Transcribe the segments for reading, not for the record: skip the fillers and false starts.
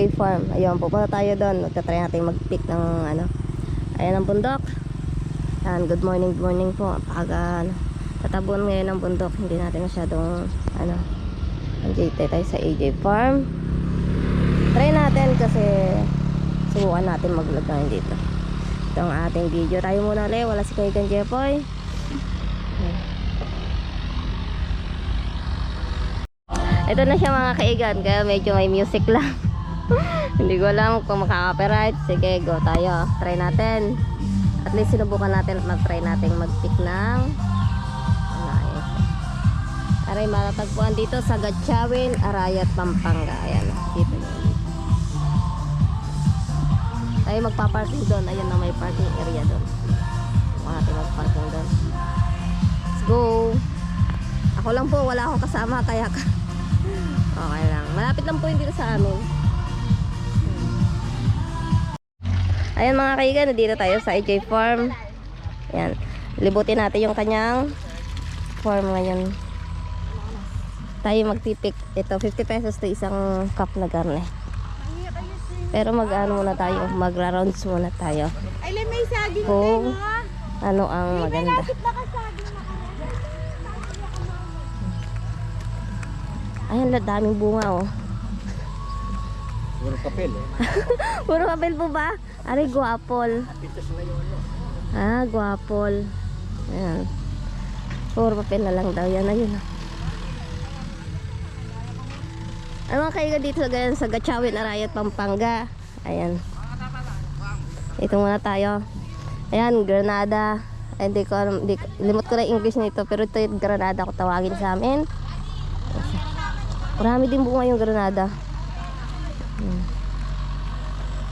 AJ Farm. Ayun, pupunta tayo doon. Magta-try natin mag-pick ng ano. Ayan ang bundok. Ayan, good morning po. Pag tatabon ngayon ng bundok, hindi natin masyadong ano. Andiyan tayo sa AJ Farm. Try natin kasi subukan natin mag-vlog ngayon dito. Ito ang ating video. Tayo muna ulit. Wala si Kaigan Jepoy. Ito na siya mga kaigan. Kaya medyo may music lang. Hindi ko alam kung makaka-copyright. Sige, go tayo. Try natin. At least sinubukan natin at mag-try natin mag-pick ng aray, matatagpuan dito sa Gatchawin, Arayat, Pampanga. Ayan, dito tayo magpa-parking doon. Ayan na, may parking area doon. Huwag natin mag-parking doon. Let's go. Ako lang po, wala akong kasama, kaya okay lang. Malapit lang po yung dito sa amin. Ayan mga kaigan, dito tayo sa AJ Farm. Ayan, libutin natin yung kanyang farm ngayon. Tayo magpipik. Ito, 50 pesos to isang cup na garne. Pero mag-ano muna tayo, magra-rounds muna tayo. Ay, may saging kung ano ang maganda. Ayan, daming bunga oh. Puro papel eh. Puro papel po ba? Ari, guapol. Ah, guapol. Ayan. Puro papel na lang daw yan. Ayun. Ano kayo dito ganyan sa Gatchawin, Arayat, Pampanga. Ayan. Ito muna tayo. Ayan, Granada. Ay, limot ko na English nito. Pero ito yung Granada ko tawagin sa amin. Marami din bunga yung Granada.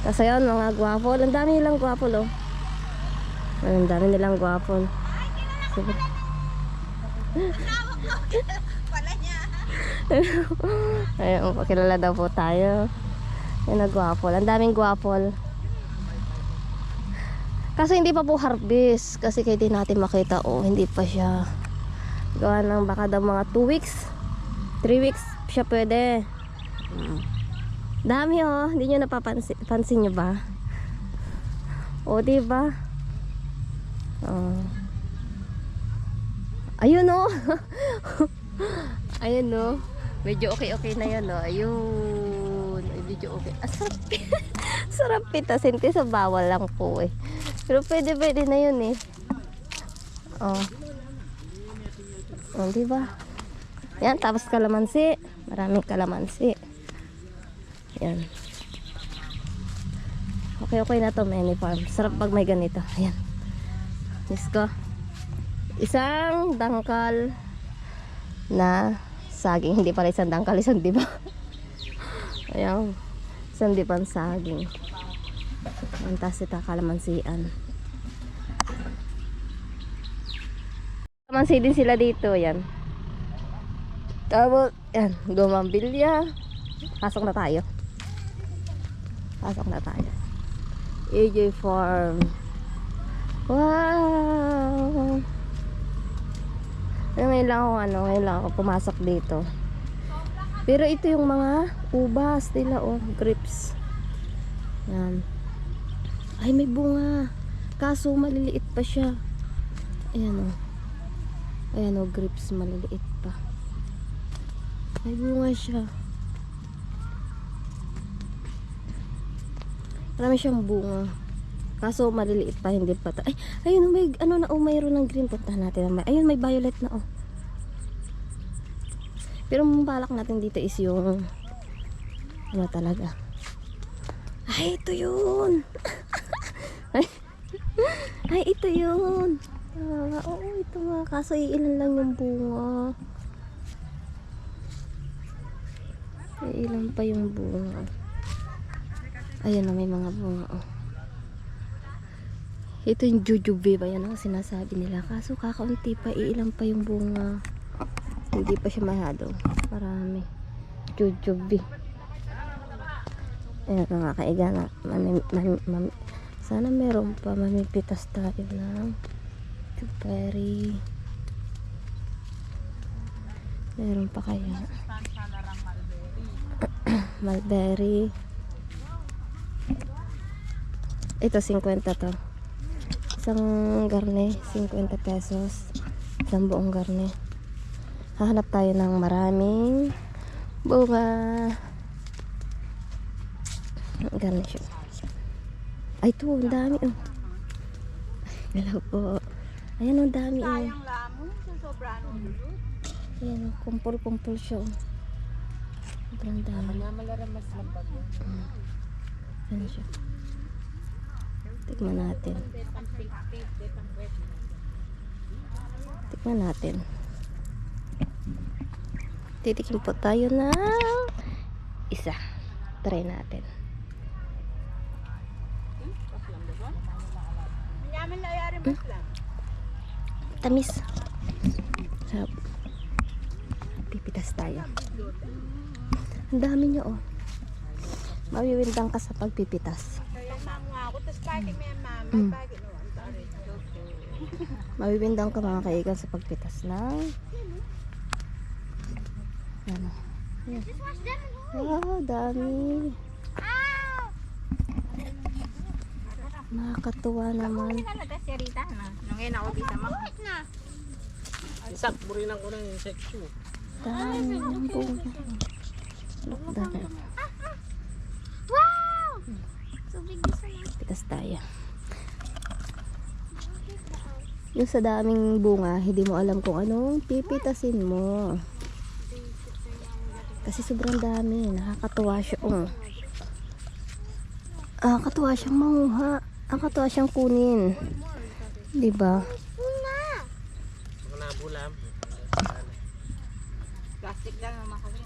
Tapos ayun, mga guwapol. Ang dami nilang guwapol oh. Ang dami nilang guwapol. Sige. Ayun, pakilala daw po tayo. Yan na guwapol. Ang daming guwapol. Kasi hindi pa po harvest. Kasi kaya di natin makita oh, hindi pa siya. Gawa ng baka daw mga 2 weeks 3 weeks siya pwede. Dami oh, hindi nyo napapansin. Pansin nyo ba? O, diba? Oh. Ayun oh. Ayun oh. Medyo okay na yun oh. Ayun. Ay, medyo okay. Ah, sarap. Sarap pitasin kasi bawal lang po eh. Pero pwede na yun eh. Oh. Oh, diba? Yan, tapos kalamansi. Maraming kalamansi. Yan. Okay na to, mini farm. Sarap pag may ganito. Ayan. Yes ko. Isang dangkal na saging. Hindi pala isang dangkal, isang diba. Ayan. Isang dibang saging. Ayan, tapos ito kalamansian. Kalamansi din sila dito. Ayan. Tapos, yan. Gumambilya. Pasok na tayo. AJ Farm. Wow. Ngayon lang ako pumasok dito. Pero ito yung mga ubas nila oh, grapes. Yan. Ay, may bunga. Kaso maliliit pa siya. Ayan oh. Ayan oh, grapes maliliit pa. May bunga siya. Marami siyang bunga. Kaso maliliit pa, hindi pa. Ay, ayun, may ano na, mayroon ng green. Puntahan natin. Ayun, may violet na oh. Pero balak natin dito is yung ano talaga. Ay, ito yun. Ay, ito yun. Oo, ito nga. Kaso ilan lang yung bunga. Ilan pa yung bunga. Ayun na, may mga bunga oh. Ito yung jujube ba yan ang sinasabi nila. Kaso kakaunti pa, ilan pa yung bunga. Hindi pa siya masyado marami. Jujube. Ayan mga kaigan. Sana meron pa. Mamipitas tayo ng strawberry. Meron pa kaya? Mulberry. Ito 50 to. Isang garne, 50 pesos. Isang buong garne. Hahanap tayo ng maraming bunga. Garne siya. Ay, ito, ang dami. Oh. Hello po. Ayan, ang dami. Oh. Sayang lamon sa sobrang lulot. Ayan, kumpul-kumpul siya. Oh. Sobrang dami. Malaramas lang pag yun. Ano siya? Tikman natin. Tikman natin. Titikim po tayo ng isa. Try natin. Yaman na yari mas lang. Tamis. Sarap. Pipitas tayo. Ang dami niya oh. Mawiwindang ka sa pagpipitas. Kaya mga ako, tapos bakit may mama, bakit no? Mawiwindang ka mga kaigan sa pagpitas ng ano. Yan. Wow, dami. Nakakatuwa naman. Isak, burinan ko ng insekto. Dami ng bunga. Dami. Wow! So big this one. Pitas tayo. Yung sa daming bunga, hindi mo alam kung anong pipitasin mo. Kasi sobrang dami. Nakakatuwa siya. Nakakatuwa siyang manguha. Nakakatuwa siyang kunin. Diba? Mga nabulam. Plastic lang ang makawin.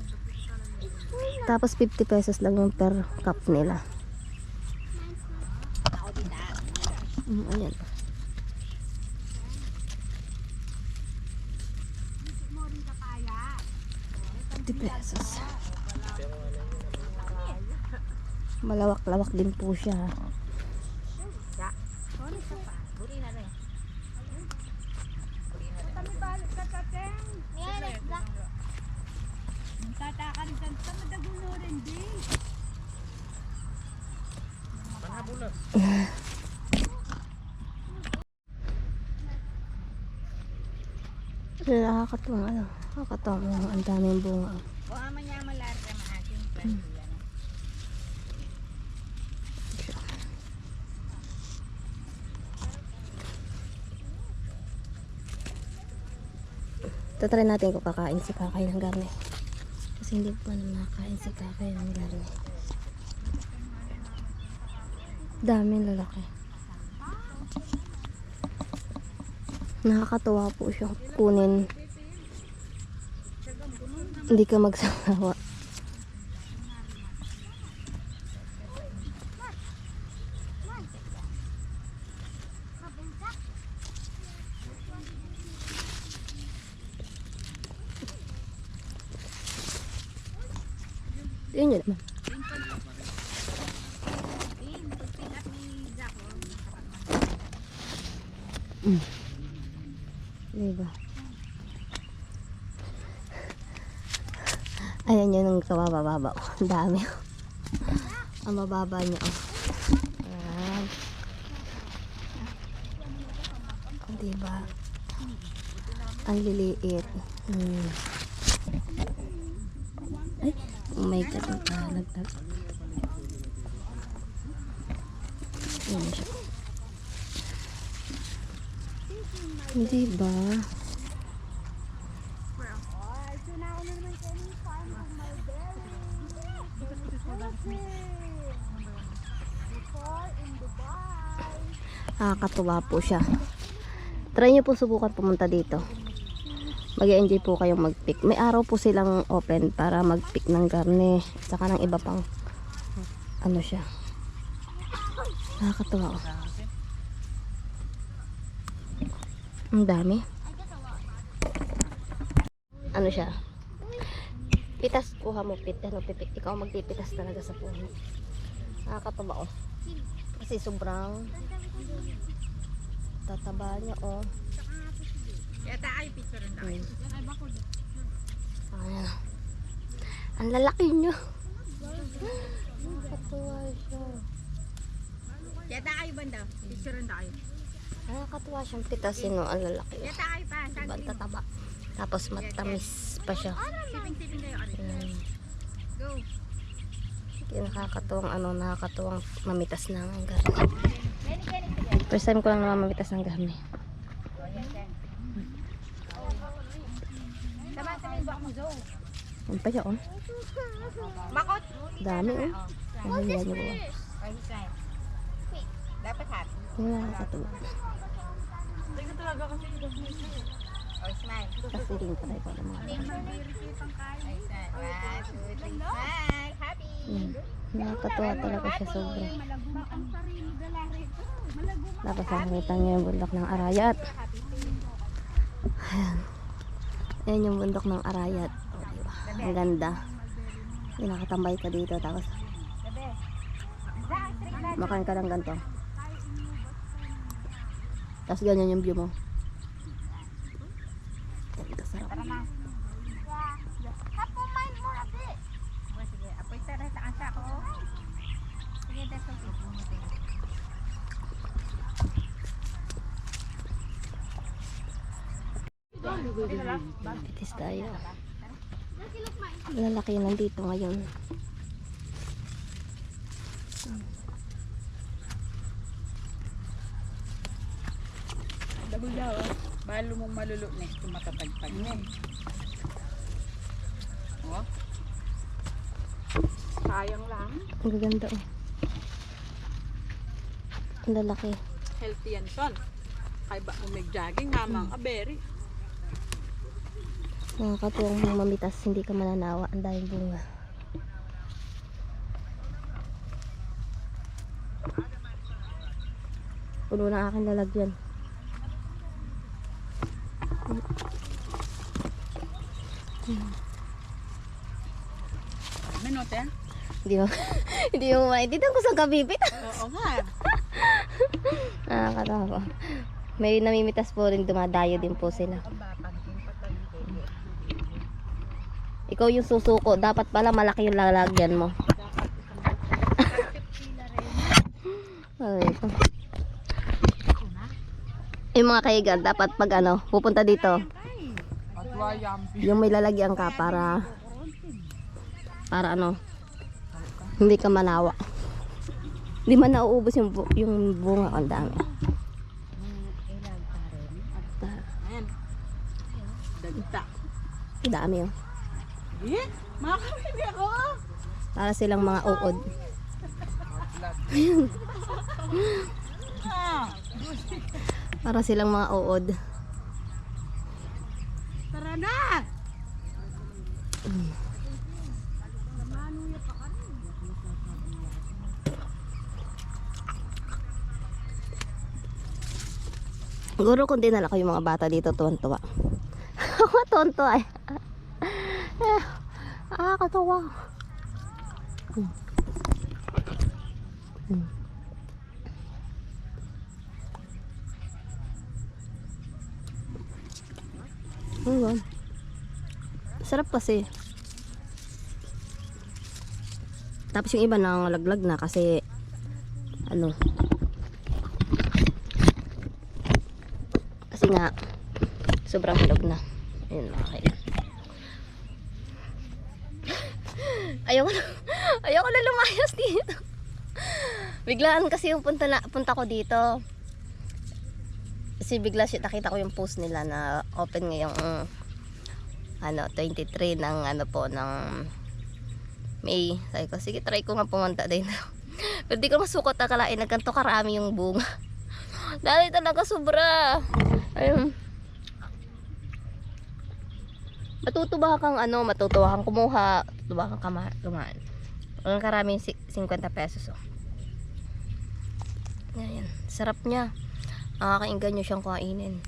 Tapos 50 pesos lang yung per cup nila. Ayan. 50 pesos. Malawak-lawak din po siya. Yeah, let's go. Tatakarin dyan sa madagulo rin din. Manabulam. Nakakatuwa ano. Nakakatuwa ang daming bunga. O ama niya malarga maaking pwede yan. Tatry natin kung kakain si Kakay ng garne. Kasi hindi pa naman nakakain si Kakay ng garne. Daming lalaki. Nakakatuwa po siya kunin. Hindi ka magsasawa. Yun yun naman. Diba? Ayan yun ang kabababa. Ang dami. Ang mababa niya. Ayan. Diba? Ang liliit. Ay, oh my god, nagtalagtag. Ayan siya. Hindi ba? Nakakatuwa po siya. Try nyo po subukan pumunta dito. Mag-enjoy po kayong mag-pick. May araw po silang open para mag-pick ng garne. Saka ng iba pang ano siya. Nakakatuwa. Ang dami. Ano siya? Pitas, kuha mo pipik. Ikaw magpipitas talaga sa puno. Nakakatuwa oh. Kasi sobrang tataba niya oh. Kaya tayo picture rin tayo. Ayan. Ang lalaki niya. Nakakatuwa siya. Yata kayo banda. Picture rin tayo. Nakakatuwa siyang pitasin no, ang lalaki. Yata kayo pa. Diba, ang tataba. Tapos matamis pa siya. Siping-siping kayo. Ayan. Go. Yung nakakatuwang mamitas ng garmi. First time ko lang naman mamitas ng garmi. Sama-sama yung baka mo, Joe. Yan pa siya, oh. Makot. Dami, oh. Ang hiya niyo, oh. Oh, he's right. Dapat happy. Yung nakakatuwa. Oh, smile. Kasi rin pala ikaw ng mga. Oh, smile. 1, 2, 3, smile. Happy. Nakakatuwa talaga siya sobra. Tapos nakakita niyo yung bundok ng Arayat. Ayan. Ayan yung bundok ng Arayat. O, diba? Ang ganda. Yung nakatambay ka dito. Tapos makain ka ng ganito. Tapos ganyan yung view mo. Ito sarap. Tara na. Hapo mine more a bit. Oh, sige. Apoy tara sa kansa ko. Sige, that's okay. Pitis tayo. Lalaki yun nandito ngayon. Dabol daw. Balo mong malulo na ito matatagpag na. Oh. Sayang lang. Ang gaganda, oh. Ang lalaki. Healthy yan son. Kaya ba kung mag-jogging, mamang aberi. Nakakatuwang mamitas, hindi ka mananawa. Ang daming bunga. Puno na aking lalagyan. Minote? Hindi mo, hindi mo maintindihan kung saan ka bibit. Oo nga. Nakakatawa. May namimitas po rin, dumadayo din po sila. Ikaw yung susuko, dapat pala malaki yung lalagyan mo. Ay, ito. Yung mga kaigan, dapat pag ano, pupunta dito. Yung may lalagyan ka para ano, hindi ka manawa. Hindi man nauubos yung bunga, ang dami. Ayan. Dagta. Ang dami, oh. Eh? Makakabili ako. Para silang mga uod. Ah. Para silang mga uod. Tara na. Siguro kung dinala ko yung mga bata dito, tuwan-tuwa. Ako tuwan-tuwa eh. Katawa. Ayan. Sarap kasi. Tapos yung iba nang laglag na kasi ano, kasi nga sobrang hinog na. Ayun, okay. Ayoko na lumayas dito. Biglaan kasi yung punta ko dito. Kasi bigla siya nakita ko yung post nila na open ngayong 23 ng ng May. Sabi ko, sige, try ko nga pumunta din. Pero di ko masukot akalain na ganito karami yung bunga. Dahil talaga sobra. Ayun. Matutuwa kang kumuha, matutuwa kang kumaan. Ang karaming 50 pesos, oh. Ayan, sarap niya. Nakakainggan nyo siyang kainin.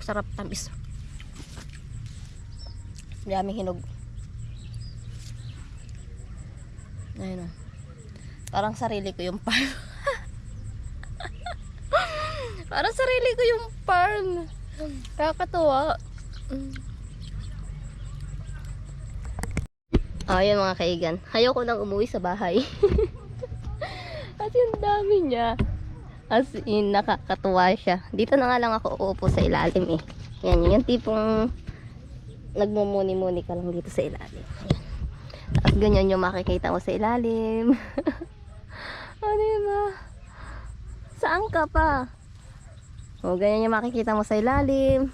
Sarap, tamis. Daming hinog. Ayun, oh. Parang sarili ko yung farm. Parang sarili ko yung farm. Nakakatuwa. Ayun mga kaigan. Ayaw ko nang umuwi sa bahay. At yung dami niya. As in, nakakatuwa siya. Dito na nga lang ako uupo sa ilalim eh. Yan, yung tipong nagmumuni-muni ka lang dito sa ilalim. Ayan. Tapos ganyan yung makikita mo sa ilalim. O, diba? Saan ka pa? O, ganyan yung makikita mo sa ilalim.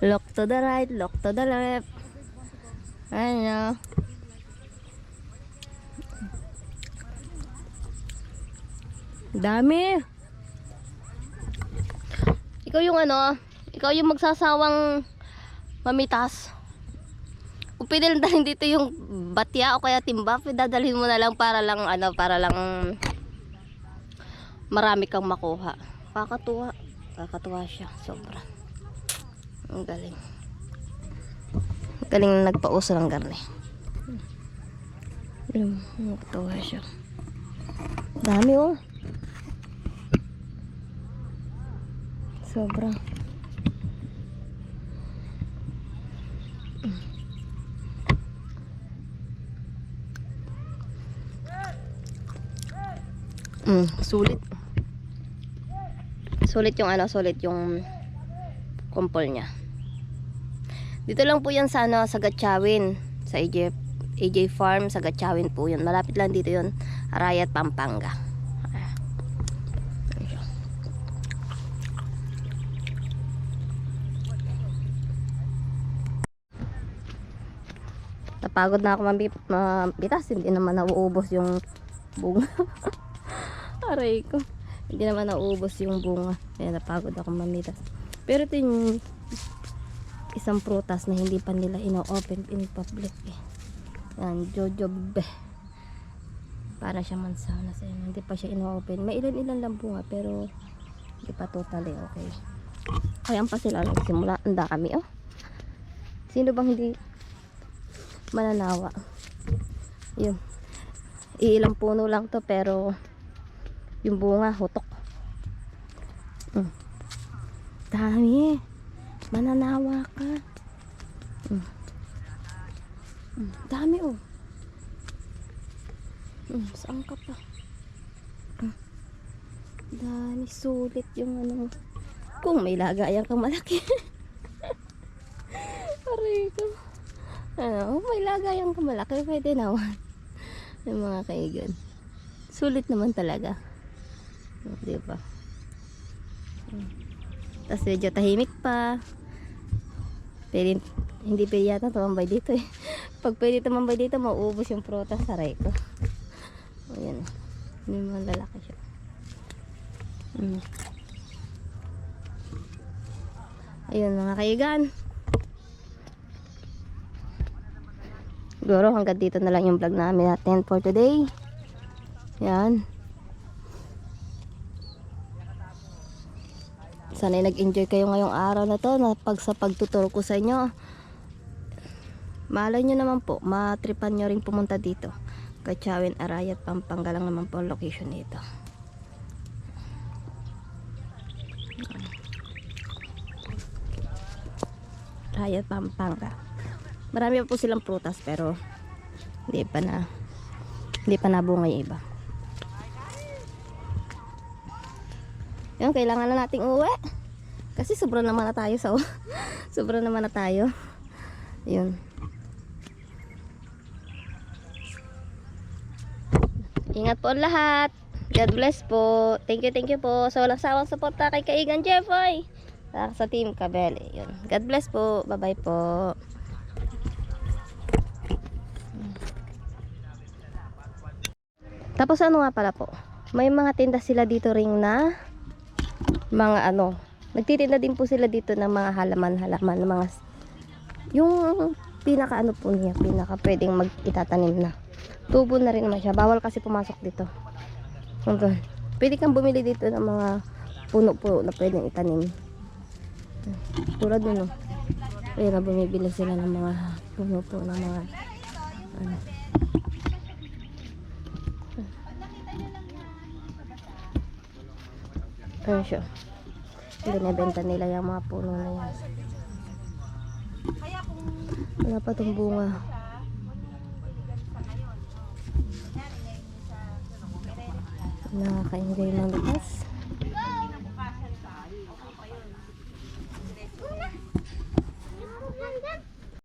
Look to the right, look to the left. Ayan. Dami. Ikaw yung ikaw yung magsasawang mamitas. Kung pwede lang dalhin dito yung batya o kaya timba, dadalhin mo na lang para lang marami kang makuha. Kakatuwa siya, sobra. Ang galing. Galing na nagpauso ng garne. Nakatuwa siya. Dami oh. Sobra. Sulit. Sulit yung sulit yung kumpol niya. Dito lang po yan sa sa Gatchawin, sa AJ Farm sa Gatchawin po yun. Malapit lang dito yun, Arayat, Pampanga. Napagod na ako mabitas, hindi naman nauubos yung bunga. Aray ko. Hindi naman nauubos yung bunga. Kaya napagod ako mamitas. Pero ito yung isang prutas na hindi pa nila ino-open in public eh. Yan, jojobe. Para siya mansanas. Ayan, hindi pa siya ino-open. May ilan-ilan lang bunga pero hindi pa totally okay. Ayan pa sila nagsimula. Ang dami oh. Sino bang hindi mananawa? Yun. Iilang puno lang to pero yung bunga hutok. Dami. Mananawa ka. Dami oh. Saan ka pa? Dami, sulit yung kung may lagayan kang malaki. Aray ko. May lagayan kang malaki, pwede naman. Yung mga kaigan. Sulit naman talaga. Diba? Tapos medyo tahimik pa. Pero hindi pwede yata tumambay dito eh. Pag pwede tumambay dito, mauubos yung prutas sa reko. Ayan. May mga lalaki siya. Ayun mga kaigan. Siguro hanggang dito na lang yung vlog natin for today. Yan. Sana'y nag-enjoy kayo ngayong araw na to sa pagtuturo ko sa inyo. Malay nyo naman po, matripan nyo rin pumunta dito. Gatchawin, Arayat, Pampanga lang naman po ang location nito. Arayat, Pampanga. Marami pa po silang prutas pero hindi pa nabunga yung iba. Yan, kailangan na nating uwi. Kasi sobra naman na tayo sa sobra naman na tayo. Yun. Ingat po ang lahat. God bless po. Thank you po sa walang sawang suporta kay Kaigan Jeffoy. Sa Team Kabele. Yun. God bless po. Bye-bye po. Tapos ano nga pala po, may mga tinda sila dito ring na mga nagtitinda din po sila dito ng mga halaman-halaman, ng mga yung pinaka po niya, pinaka pwedeng itatanim na. Tubo na rin naman siya, bawal kasi pumasok dito. Pwede kang bumili dito ng mga puno-puno na pwedeng itanim. Tulad nun ayun na, bumibili sila ng mga puno-puno ng mga ayun siya. Binibenta nila yung mga puno na yan. Wala pa itong bunga. Nakaka-enjoy ng labas.